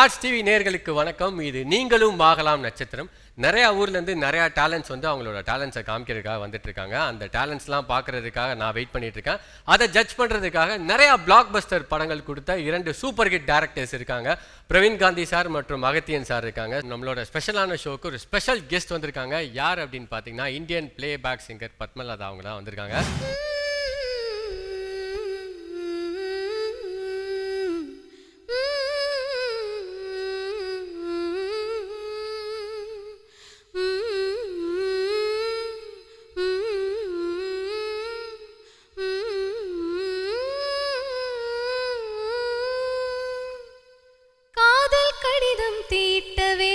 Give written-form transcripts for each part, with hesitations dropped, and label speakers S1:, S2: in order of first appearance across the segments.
S1: Dots TV நேயர்களுக்கு வணக்கம். இது நீங்களும் ஆகலாம் நட்சத்திரம். நிறையா ஊர்லேருந்து நிறையா டேலண்ட்ஸ் வந்து அவங்களோட டேலண்ட்ஸை காமிக்கிறதுக்காக வந்துட்டு இருக்காங்க. அந்த டேலண்ட்ஸ்லாம் பார்க்கறதுக்காக நான் வெயிட் பண்ணிட்டு இருக்கேன். அதை ஜட்ஜ் பண்ணுறதுக்காக நிறையா பிளாக் பஸ்டர் படங்கள் கொடுத்த 2 சூப்பர் ஹிட் டேரக்டர்ஸ் இருக்காங்க. பிரவீன் காந்தி சார் மற்றும் அகத்தியன் சார் இருக்காங்க. நம்மளோட ஸ்பெஷலான ஷோக்கு ஒரு ஸ்பெஷல் கெஸ்ட் வந்திருக்காங்க. யார் அப்படின்னு பார்த்தீங்கன்னா Indian playback singer Padmalatha அவங்க தான் வந்திருக்காங்க.
S2: தீட்டவே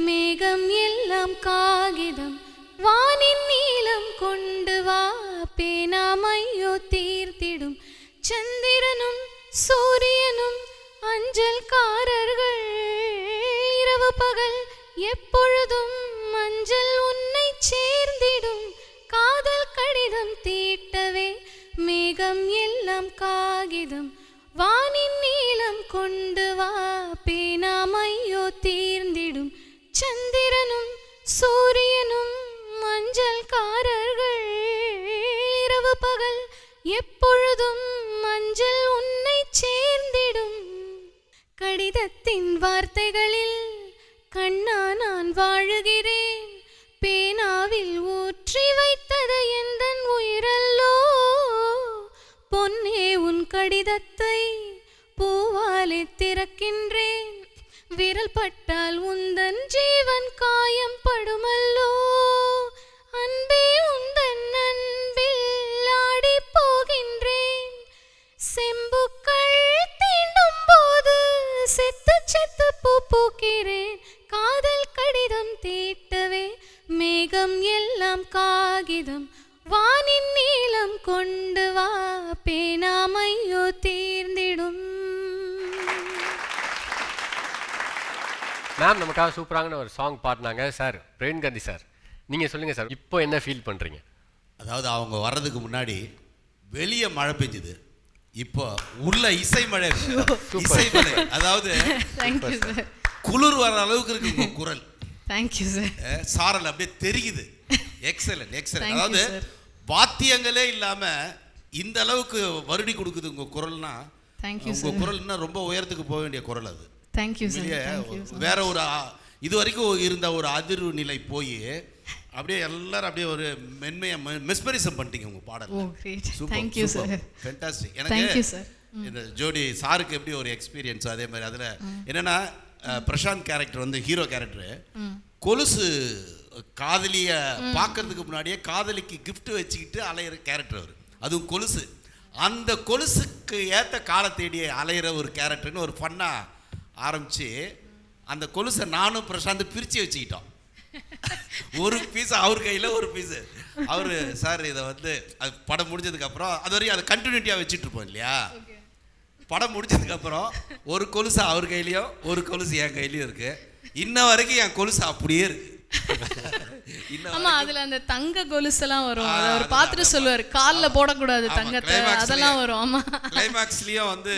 S2: மேகம் எல்லாம் காகிதம் வானின் நீளம் கொண்டு வா பேனாமையோ தீர்த்திடும் சந்திரனும் சூரியனும் அஞ்சல்காரர்கள் இரவு பகல் எப்பொழுதும் மஞ்சள் உன்னை சேர்ந்திடும் காதல் கடிதம் தீட்டவே மேகம் எல்லாம் காகிதம் வானின் நீளம் கொண்டு வா பேனாமையோ தீர்ந்திடும் சந்திரனும் சூரியனும் மஞ்சள்காரர்கள் இரவு பகல் எப்பொழுதும் மஞ்சள் உன்னை சேர்ந்திடும் கடிதத்தின் வார்த்தைகளில் கண்ணா நான் வாழுகிறேன் பேனாவில் ஊற்றி வைத்தது எந்தன் உயிரல்லோ பொன்னே உன் கடிதத்தை பூவாலே திறக்கின்றேன் விரல் பட்டால் உந்தன் ஜீவன் காயம் படுமல்லோ அன்பே உந்தன் அன்பில் ஆடி போகின்றேன் செம்புக்கள் தீண்டும் போது செத்து செத்து பூ பூக்கிறேன் காதல் கடிதம் தீட்டவே மேகம் எல்லாம் காகிதம் வானின் நீளம் கொண்டு வா பேனாமையோ தீர்ந்திடும்.
S1: மேம் நமக்காக சூப்பரான ஒரு சாங் பாடினாங்க. சார் பிரவீன் காந்தி சார், நீங்கள் சொல்லுங்கள் சார், இப்போ என்ன ஃபீல் பண்ணுறீங்க?
S3: அதாவது அவங்க வர்றதுக்கு முன்னாடி வெளியே மழை பெஞ்சுது, இப்போ உள்ள இசை மழை. இசை மழை, அதாவது குளிர் வர அளவுக்கு இருக்கு உங்க குரல்.
S2: Thank you sir.
S3: சாரல் அப்படியே தெரியுது. Excellent excellent. அதாவது வாத்தியங்களே இல்லாம இந்த அளவுக்கு வருடி கொடுக்குது உங்க குரல்னா. உங்க குரல்னா ரொம்ப உயரத்துக்கு போக வேண்டிய குரல் அது. வேற ஒரு இது வரைக்கும் இருந்த ஒரு அதிர்வு நிலை போய் அப்படியே எல்லாரும் அப்படியே ஒரு மென்மையா மெஸ்மரிசம் பண்ணிட்டீங்க உங்க பாடல். ஃபேண்டாஸ்டிக். எனக்கு இந்த ஜோடி சாருக்கு எப்படி ஒரு எக்ஸ்பீரியன்ஸ் அதே மாதிரி அதுல என்னன்னா பிரசாந்த் கேரக்டர் வந்து ஹீரோ கேரக்டர் கொலுசு காதலிய பார்க்கறதுக்கு முன்னாடியே காதலிக்கு கிஃப்ட் வச்சுக்கிட்டு அலையிற கேரக்டர் அவர். அதுவும் கொலுசு, அந்த கொலுசுக்கு ஏற்ற காலை தேடி அலையிற ஒரு கேரக்டர்னு ஒரு ஃபன்னா ஆரம்பிச்சு அந்த கொலுசை நானும் பிரசாந்த் பிரித்து வச்சுக்கிட்டோம். ஒரு பீஸ் அவர் கையில், ஒரு பீஸு அவர். சார் இதை வந்து அது படம் முடிஞ்சதுக்கப்புறம் அது வரையும் அதை கண்டினியூட்டியாக வச்சுட்டு இருப்போம் இல்லையா. படம் முடிஞ்சதுக்கப்புறம் ஒரு கொலுசு அவர் கையிலையும் ஒரு கொலுசு என் கையிலையும் இருக்கு. இன்ன வரைக்கும் என் கொலுசு அப்படியே இருக்கு.
S2: ஆமா, அதுல அந்த தங்க கொலுசெல்லாம் வரும். அவர் பார்த்துட்டு சொல்லுவார் கால்ல போடக்கூடாது தங்கத்தை, அதெல்லாம் வரும். ஆமா,
S3: கிளைமாக்ஸ்லயும் வந்து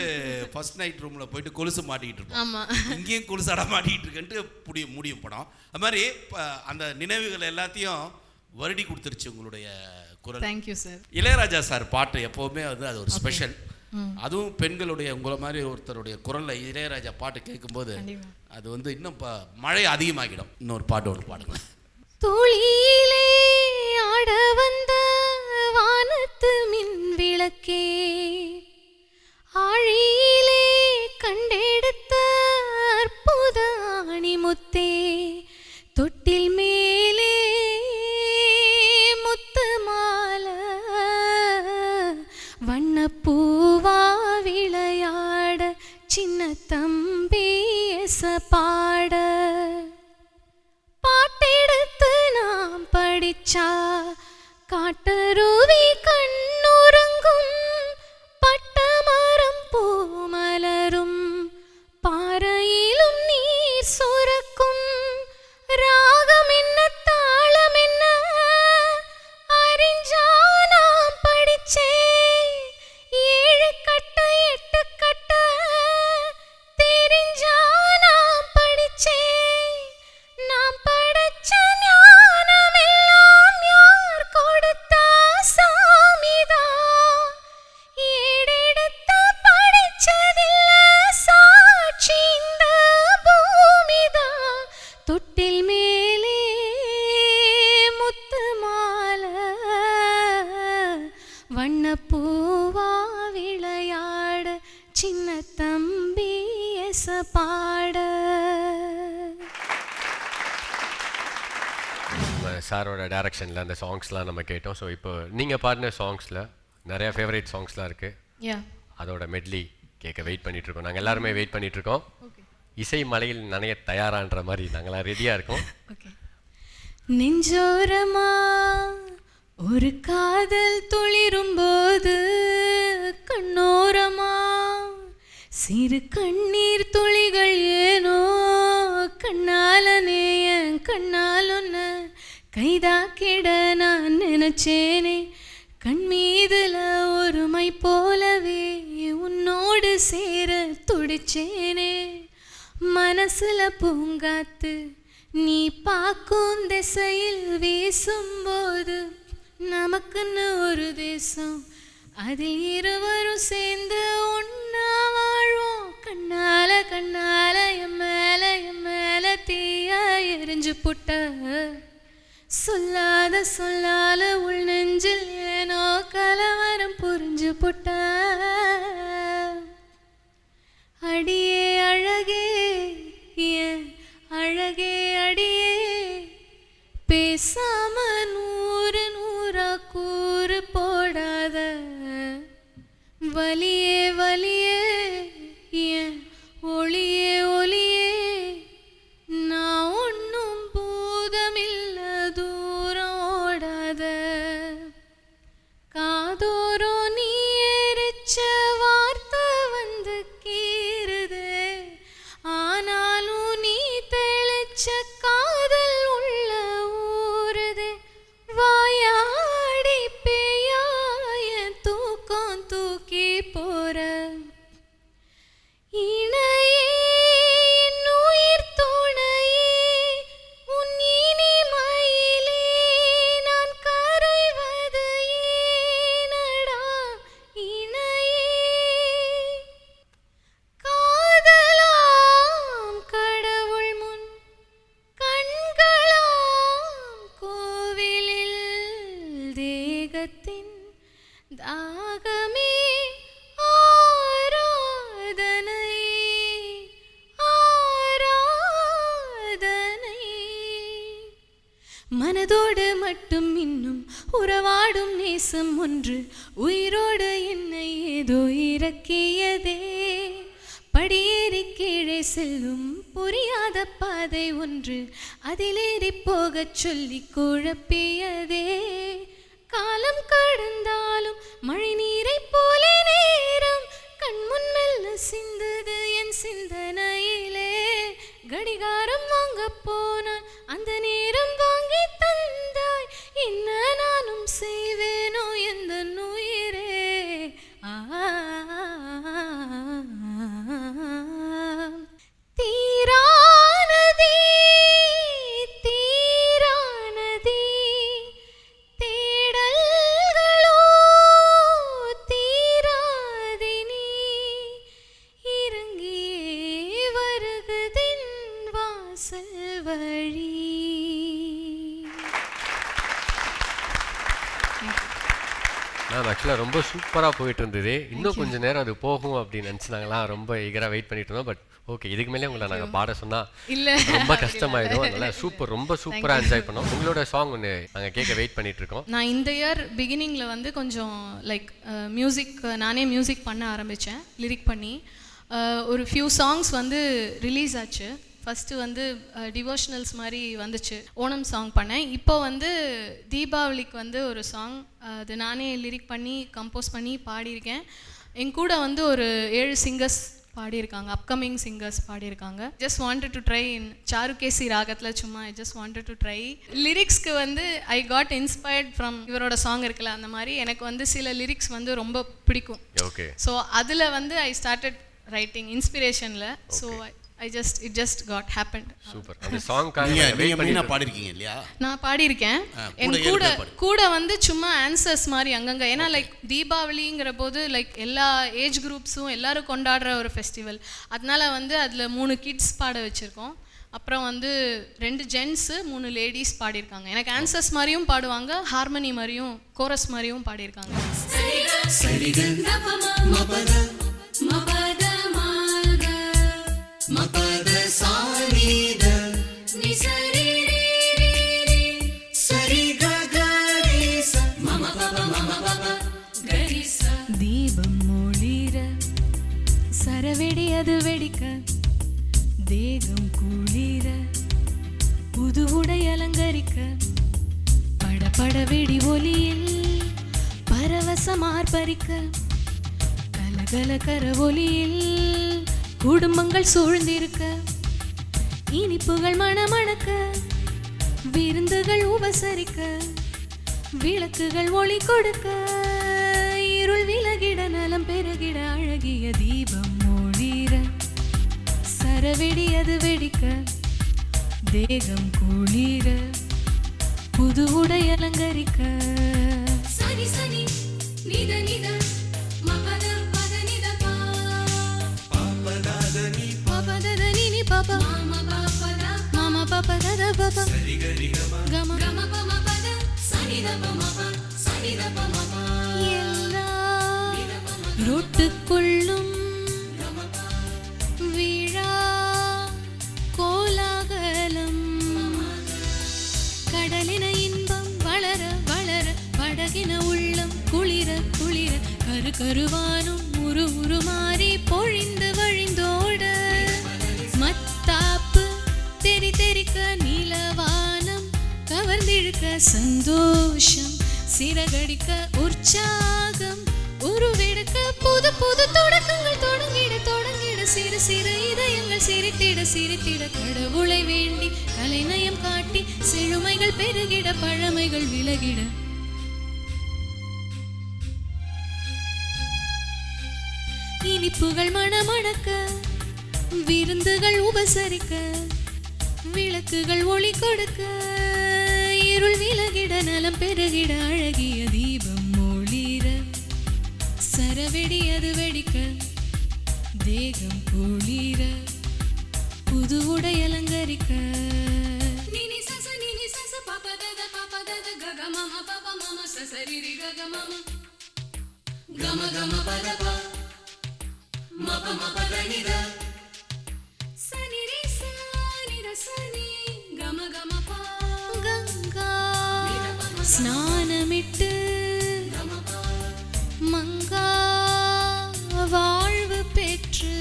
S3: ஃபர்ஸ்ட் நைட் ரூம்ல போயிட்டு கொலுசு மாட்டிக்கிட்டு இருப்போம். ஆமா, இங்கேயும் கொலுசு அட மாட்டிக்கிட்டு இருக்குன்ட்டு முடியும் படம். அது மாதிரி அந்த நினைவுகள் எல்லாத்தையும் வருடி கொடுத்துருச்சு உங்களுடைய குரல்.
S2: Thank you sir.
S3: இளையராஜா சார் பாட்டு எப்பவுமே வந்து அது ஒரு ஸ்பெஷல். அதுவும் பெண்களுடைய உங்களை மாதிரி ஒருத்தருடைய குரல்ல இளையராஜா பாட்டு கேட்கும்போது அது வந்து இன்னும் மழை அதிகமாகிடும். இன்னொரு பாட்டு ஒன்று பாடுங்க.
S2: தூளியிலே ஆட வந்த வானத்து மின் விளக்கே, ஆழியிலே கண்டெடுத்த அற்புத அணிமுத்தே, தொட்டில் மேலே முத்து மாலை வண்ணப்பூவா விளையாட சின்ன தம்பி பாட பாட்டெடுத்து நாம் படிச்சா காட்டருவி கண்ணுறங்கும் பட்டமரம் பூமலரும் பாறையிலும் நீர் சுரக்கும் ராகம் என்ன தாளம் என்ன அறிஞ்சா நாம் படிச்சே ஏழு கட்ட எட்டு கட்ட தெரிஞ்சா நாம்
S1: சாரோட டைரக்ஷனில் அந்த சாங்ஸ்லாம் நம்ம கேட்டோம். ஸோ இப்போ நீங்கள் பாடின சாங்ஸில் நிறைய ஃபேவரட் சாங்ஸ்லாம் இருக்குது.
S2: யா
S1: அதோட மெட்லி கேட்க வெயிட் பண்ணிட்டு இருக்கோம். நாங்கள் எல்லாருமே வெயிட் பண்ணிட்டு இருக்கோம். இசை மலையில் நனைய தயாரான்ற மாதிரி நாங்களாம் ரெடியாக இருக்கோம்.
S2: ஓகே. நெஞ்சோரமா ஒரு காதல் துளிரும் போது கண்ணோரமா சிறு கண்ணீர் துளிகள் ஏனோ கண்ணாலனே என் கண்ணால் ஒன்ன கைதாக்கிட நான் நினைச்சேனே கண் மீதுல ஒரு மை போலவே உன்னோடு சேர துடிச்சேனே மனசுல பூங்காத்து நீ பார்க்கும் திசையில் வீசும்போது நமக்குன்னு ஒரு தேசம் அதில் இருவரும் சேர்ந்து ஒன்னா வாழ்வோம் கண்ணால கண்ணால என் மேல தீய எரிஞ்சு புட்ட சொல்லாத சொல்லால உள் நெஞ்சில் ஏனோ கலவரம் புரிஞ்சு புட்ட அடியே அழகே என் அழகே அடியே பேசாம நூறு நூறா கூறு போடாத வலியே வலியே என் ஒளியே ஒளியே நான் ஒன்னும் பூதமில்ல தூரம் ஓடாத காதோரோ நீ எரிச்ச வார்த்தை வந்து கீறுதே ஆனாலும் நீ தெளிச்ச காதல் உள்ள ஊறுதே வாயாடி பேயாய தூக்கம் தூக்கி போற இணையே என் உயிர் துணையே உன் இனிமையிலே நான் கரைவது ஏனடா இணையே காதலாம் கடவுள் முன் கண்களாம் கோவிலில் தேகத்தின் தாகமே ஆராதனை ஆராதனை மனதோடு மட்டும் இன்னும் உறவாடும் நேசம் ஒன்று உயிரோடு என்னை ஏதோ இறக்கியதே படியேறி கீழே செல்லும் புரியாத பாதை ஒன்று அதிலேறி போகச் சொல்லி குழப்பியதே காலம் கடந்தாலும் மழை நீரை போல நேரம் கண்முன் மெல்ல சிந்தது என் சிந்தனையிலே கடிகாரம் வாங்க போனான் அந்த நேரம் வாங்கி தந்தாய் என்ன நானும் செய்வேனோ எந்த உயிரே தீரானதி தீரானதி தேடல்களோ தீராதினி இறங்கியே வருகுதின் வாசல் வழி.
S1: நான் ஆக்சுவலாக ரொம்ப சூப்பராக போயிட்டு இருந்தது. இன்னும் கொஞ்சம் நேரம் அது போகும் அப்படின்னு நினச்சி நாங்களாம் ரொம்ப ஈகராக வெயிட் பண்ணிட்டு இருந்தோம். பட் ஓகே, இதுக்கு மேலே உங்களை நாங்கள் பாட சொன்னால்
S2: இல்ல
S1: ரொம்ப கஷ்டமாயிடும். அதனால சூப்பர், ரொம்ப சூப்பராக என்ஜாய் பண்ணோம். உங்களோட சாங் ஒன்று நாங்கள் கேட்க வெயிட் பண்ணிட்டு இருக்கோம்.
S2: நான் இந்த இயர் பிகினிங்கில் வந்து கொஞ்சம் லைக் மியூசிக் நானே மியூசிக் பண்ண ஆரம்பித்தேன் லிரிக் பண்ணி. ஒரு ஃபியூ சாங்ஸ் வந்து ரிலீஸ் ஆச்சு. ஃபஸ்ட்டு வந்து டிவோஷனல்ஸ் மாதிரி வந்துச்சு, ஓணம் சாங் பண்ணேன். இப்போ வந்து தீபாவளிக்கு வந்து ஒரு சாங் அது நானே லிரிக் பண்ணி கம்போஸ் பண்ணி பாடியிருக்கேன். என் கூட வந்து ஒரு 7 சிங்கர்ஸ் பாடியிருக்காங்க, அப்கமிங் சிங்கர்ஸ் பாடியிருக்காங்க. Just wanted to try in Charukesi ராகத்தில் சும்மா I just wanted to try. லிரிக்ஸ்க்கு வந்து ஐ காட் இன்ஸ்பயர்ட் ஃப்ரம் இவரோட சாங் இருக்குல்ல, அந்த மாதிரி எனக்கு வந்து சில லிரிக்ஸ் வந்து ரொம்ப பிடிக்கும்.
S1: ஓகே,
S2: ஸோ அதில் வந்து ஐ ஸ்டார்டட் ரைட்டிங் இன்ஸ்பிரேஷனில். So it just got happened.
S1: Super. அந்த சாங்காக
S3: நீங்க மெயினா பாடிருக்கீங்க இல்லையா?
S2: நான் பாடியிருக்கேன். என் கூட வந்து சும்மா ஆன்சர்ஸ் மாதிரி அங்கங்க. ஏன்னா லைக் தீபாவளிங்கிற போது லைக் எல்லா ஏஜ் குரூப்ஸும் எல்லாரும் கொண்டாடுற ஒரு ஃபெஸ்டிவல். அதனால வந்து அதில் 3 கிட்ஸ் பாட வச்சுருக்கோம். அப்புறம் வந்து 2 ஜென்ஸு 3 லேடிஸ் பாடியிருக்காங்க. எனக்கு ஆன்சர்ஸ் மாதிரியும் பாடுவாங்க, ஹார்மனி மாதிரியும் கோரஸ் மாதிரியும் பாடியிருக்காங்க.
S4: மபத சானித நிசரி ரி ரி ரி
S2: பட வெடி ஒலியில் பரவசமார் பறிக்க கலகல கர ஒலியில் குடும்பங்கள் சூழ்ந்திருக்க இனிப்புகள் மணமணக்க விருந்துகள் உபசரிக்க விளக்குகள் ஒளி கொடுக்க இருள் விலகிட நலம் பெருகிட அழகிய தீபம் ஒளிர சரவெடி அது வெடிக்க தேகம் குளிர புது உடை அலங்கரிக்க சனி சனி நித நித மபத பத நித பா பாபதத நீ பாபதத நீ பாபா மாமா பாபா தத பாபா சரி கரி கம கம பம பத சனி த பம ப சனி த பம ப எல்லா ரொட்டுக்குள்ளும் விழா கோலாகலம் கடலின இன்பம் வளர வளர படகின உள்ளம் குளிர குளிர கரு கருவானும் உரு உருமாறி பொழிந்து வழிந்தோட மத்தாப்பு தெரி தெரிக்க நீலவானம் கவர்ந்திழுக்க சந்தோஷம் சிறகடிக்க உற்சாகம் உருவெடுக்க புது புது தொடக்கங்கள் தொடங்கிட தொடங்கிட சிறு சிறு இதயங்கள் சிரித்திட சிரித்திட கடவுளை வேண்டி கலைநயம் காட்டி செழுமைகள் பெருகிட பழமைகள் விலகிட இனிப்புகள் மணமணக்க விருந்துகள் உபசரிக்க விளக்குகள் ஒளி கொடுக்க இருள் விலகிட நலம் பெருகிட அழகிய தீபம் ஒளிர சரவெடி அது வெடிக்க தேகம் குளிர புது உடை அலங்கரிக்க நினி சச பபதத பபதத கக மம பப மம சசரிரி கக மம கம கம பதப மப மப தனித சனிரி சனிர சனி கம கம பா கங்கா ஸ்நானமிட்டு மங்கா வாழ்வு பெற்று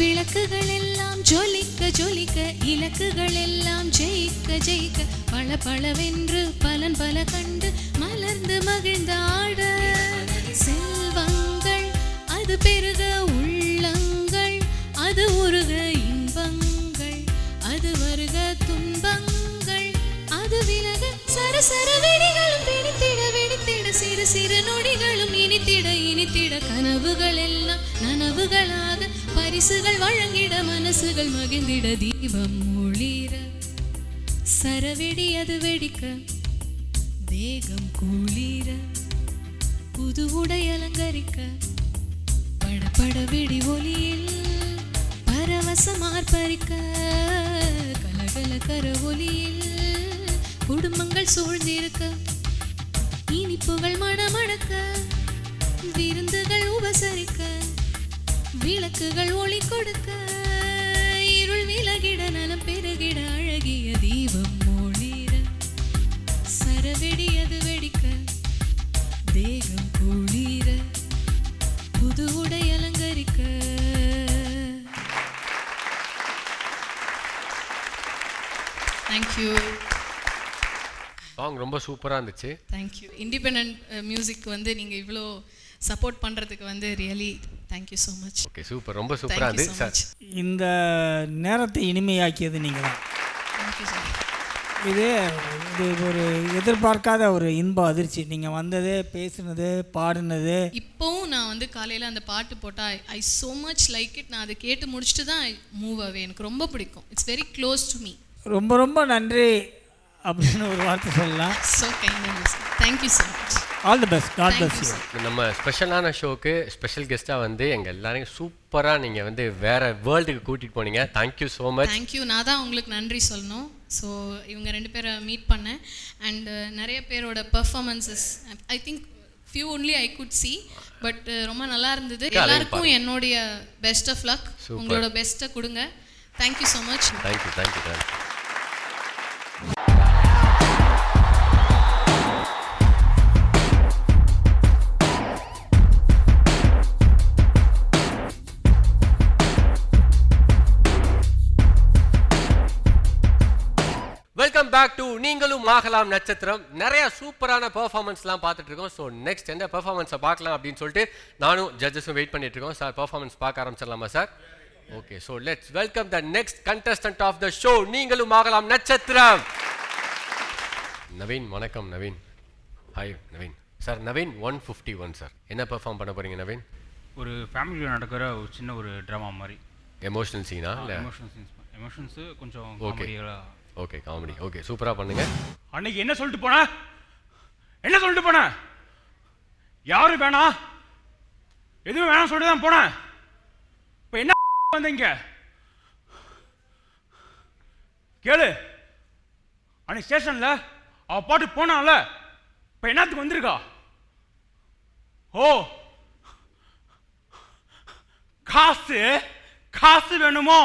S2: விளக்குகள் எல்லாம் ஜொலிக்க ஜொலிக்க இலக்குகள் எல்லாம் ஜெயிக்க ஜெயிக்க பல பலவென்று பலன் பல கண்டு மலர்ந்து மகிழ்ந்தாட செல்வங்கள் அது பெருக உள்ளங்கள் அது உருக இன்பங்கள் அது வருக துன்பங்கள் அது விலக சரசர வெடிகளும் வெடித்திட வெடித்திட சிறு சிறு நொடிகளும் இனித்திட இனித்திட கனவுகள் எல்லாம் நனவுகளாக பரிசுகள் வழங்கிட மனசுகள் மகிழ்ந்திட தீபம் ஒளிர சரவெடி அது வெடிக்க தேகம் குளிர புது உடை அலங்கரிக்க பட பட வெடி ஒலியில் பரவசமார் பறிக்க கலகல கர ஒலியில் குடும்பங்கள் சூழ்ந்திருக்க இனிப்புகள் மணமணக்க விருந்துகள் உபசரிக்க விளக்குகள் ஒளி கொடுக்க இருள் விலகிட நலம் பெருகிட அழகிய தீபம் ஒளிர சரவெடி அது வெடிக்க தேகம் குளிர புது உடை அலங்கரிக்க. தேங்க்யூ.
S1: சாங் ரொம்ப சூப்பராக இருந்துச்சு.
S2: தேங்க்யூ. இண்டிபெண்ட் மியூசிக் வந்து நீங்கள் இவ்வளோ சப்போர்ட் பண்ணுறதுக்கு வந்து really thank you so much.
S1: Okay, super, ரொம்ப சூப்பராக இருந்துச்சு சார்.
S4: இந்த நேரத்தை இனிமையாக்கியது நீங்கள் தான்.
S2: Thank you sir.
S4: இது ஒரு எதிர்பார்க்காத ஒரு இன்ப அதிர்ச்சி. நீங்கள் வந்தது, பேசுனது, பாடினது.
S2: இப்போவும் நான் வந்து காலையில் அந்த பாட்டு போட்டால் ஐ ஸோ மச் லைக் இட். நான் அதை கேட்டு முடிச்சுட்டு தான் மூவ் ஆவே. எனக்கு ரொம்ப பிடிக்கும். It's very close to me. ரொம்ப
S4: ரொம்ப நன்றி அப்படின்னு ஒரு வார்த்தை சொல்லலாம்.
S2: So kind. Thank you so much.
S4: All the best. God bless you.
S1: நம்ம ஸ்பெஷலான ஷோக்கு ஸ்பெஷல் கெஸ்ட்டாக வந்து எங்கள் எல்லாரையும் சூப்பராக நீங்கள் வந்து வேறு வேர்ல்டுக்கு கூட்டிகிட்டு போனீங்க. Thank you so much.
S2: தேங்க்யூ. நான் தான் உங்களுக்கு நன்றி சொல்லணும். ஸோ இவங்க 2 பேரை மீட் பண்ணேன். அண்ட் நிறைய பேரோட performances I think few only I could see. But ரொம்ப நல்லா இருந்தது. எல்லாருக்கும் என்னுடைய பெஸ்ட் ஆஃப் லக். உங்களோட பெஸ்ட்டை கொடுங்க. Thank you so much.
S1: Thank you thank you thank you. Welcome back to நீங்களும் ஆகலாம் நட்சத்திரம். நிறைய சூப்பரான பெர்ஃபார்மன்ஸ்லாம் பார்த்துட்டு இருக்கோம். ஸோ நெக்ஸ்ட் எந்த பெர்ஃபார்மன்ஸை பார்க்கலாம் அப்படின்னு சொல்லிட்டு நானும் ஜட்ஜஸும் வெயிட் பண்ணிட்டு இருக்கோம். சார் பெர்ஃபார்மன்ஸ் பார்க்க ஆரம்பிச்சிடலாமா sir? Okay, so let's welcome the next contestant of the show, நீங்களும் ஆகலாம் நட்சத்திரம். நவீன், வணக்கம் Naveen. Hi Naveen. Sir Naveen 151 sir. என்ன பெர்ஃபார்ம் பண்ண போறீங்க நவீன்?
S5: ஒரு ஃபேமிலியில் நடக்கிற ஒரு சின்ன ஒரு ட்ராமா மாதிரி.
S1: எமோஷனல் சீனா இல்லை?
S5: எமோஷன்ஸு கொஞ்சம்
S1: ஓகே
S5: காமெடியாக.
S1: Okay, comedy. ஓகே, சூப்பராக பண்ணுங்க.
S5: அன்னைக்கு என்ன சொல்லிட்டு போன யாரும் வேணாம், எதுவும் வேணாம் சொல்லிட்டு தான் போனேன். இப்போ என்ன வந்தீங்க கேளு. அன்னைக்கு ஸ்டேஷன்ல அவ பாட்டு போனால, இப்போ என்னத்துக்கு வந்திருக்கா? ஓ, காசு வேணுமோ,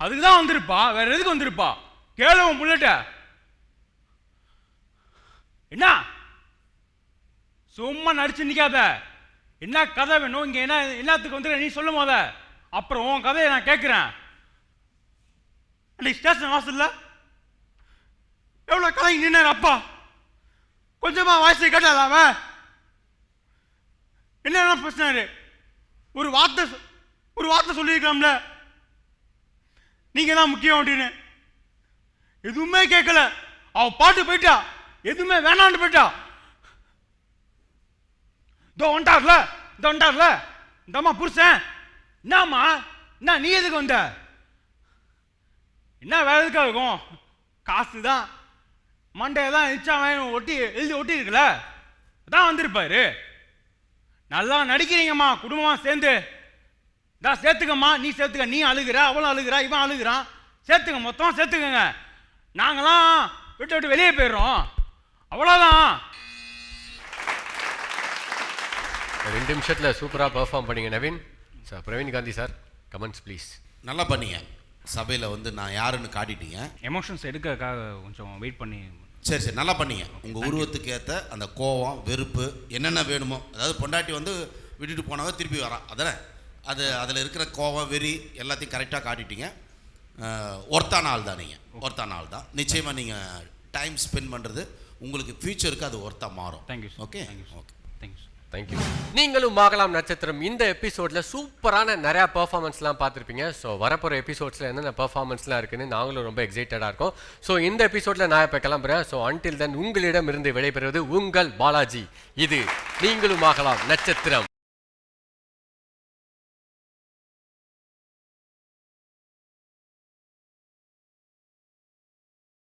S5: அதுக்கு தான் வந்திருப்பா. வேற எதுக்கு வந்திருப்பா? கேளு உன் புள்ளட்ட. என்ன சும்மா நடிச்சு நிக்காத. என்ன கதை வேணும் இங்க? என்னத்துக்கு வந்து நீ சொல்லும் போத, அப்புறம் உன் கதையை நான் கேட்கிறேன். அன்னைக்கு ஸ்டேஷன் வாசல்ல எவ்வளவு கதை நின்னாரு அப்பா. கொஞ்சமா வாய்ஸை கேட்டாலாம என்ன பேசினாரு? ஒரு வார்த்தை சொல்லியிருக்கலாம்ல, நீங்க தான் முக்கியம் அப்படின்னு. எதுவுமே கேட்கல. அவ பாட்டு போயிட்டா, எதுவுமே வேணான்னு போயிட்டா. இதோ வந்துட்டார்ல இந்த அம்மா புருஷன். என்னம்மா, என்ன நீ எதுக்கு வந்த? என்ன வேற எதுக்காக இருக்கும்? காசு தான். மண்டையை தான் எழுதி ஒட்டி இருக்குல்ல, அதான் வந்திருப்பாரு. நல்லா நடிக்கிறீங்கம்மா குடும்பமா சேர்ந்து. தான் சேர்த்துக்கம்மா, நீ சேர்த்துக்க. நீ அழுகிற, அவளும் அழுகிறா, இவன் அழுகிறான். சேர்த்துக்க, மொத்தம் சேர்த்துக்கங்க. நாங்களாம் விட்டு வெளியே போயிடுறோம், அவ்வளோதான்.
S1: 2 நிமிஷத்தில் சூப்பராக பெர்ஃபார்ம் பண்ணீங்க Naveen. Sir Praveen Gandhi sir, comments please.
S3: நல்லா பண்ணீங்க. சபையில் வந்து நான் யாருன்னு காட்டிட்டீங்க.
S5: எமோஷன்ஸ் எடுக்கிறதுக்காக கொஞ்சம் வெயிட் பண்ணி.
S3: சரி, நல்லா பண்ணீங்க. உங்கள் உருவத்துக்கு ஏற்ற அந்த கோவம், வெறுப்பு, என்னென்ன வேணுமோ. அதாவது பொண்டாட்டி வந்து விட்டுட்டு போனவ திருப்பி வரான், அதானே? அதில் இருக்கிற கோவம், வெறி எல்லாத்தையும் கரெக்டாக காட்டிட்டீங்க. ஒர்த்தான ஆள் தான் நீங்கள், ஒர்த்தான ஆள் தான். நிச்சயமாக நீங்கள் டைம் ஸ்பெண்ட் பண்ணுறது உங்களுக்கு ஃபியூச்சருக்கு அது ஒர்த்தாக மாறும்.
S5: Thank you.
S3: Okay,
S5: okay, thank you.
S1: Thank you. நீங்களும் ஆகலாம் நட்சத்திரம் இந்த எபிசோடில் சூப்பரான நிறையா பெர்ஃபார்மன்ஸ்லாம் பார்த்துருப்பீங்க. ஸோ வரப்போகிற எபிசோட்ஸில் என்னென்ன பெர்ஃபார்மன்ஸ்லாம் இருக்குன்னு நாங்களும் ரொம்ப எக்ஸைட்டடாக இருக்கோம். ஸோ இந்த எபிசோடில் நான் இப்போ கிளம்புறேன். ஸோ அன்டில் தென் உங்களிடம் இருந்து விடைபெறுவது உங்கள் பாலாஜி. இது நீங்களும் ஆகலாம் நட்சத்திரம்.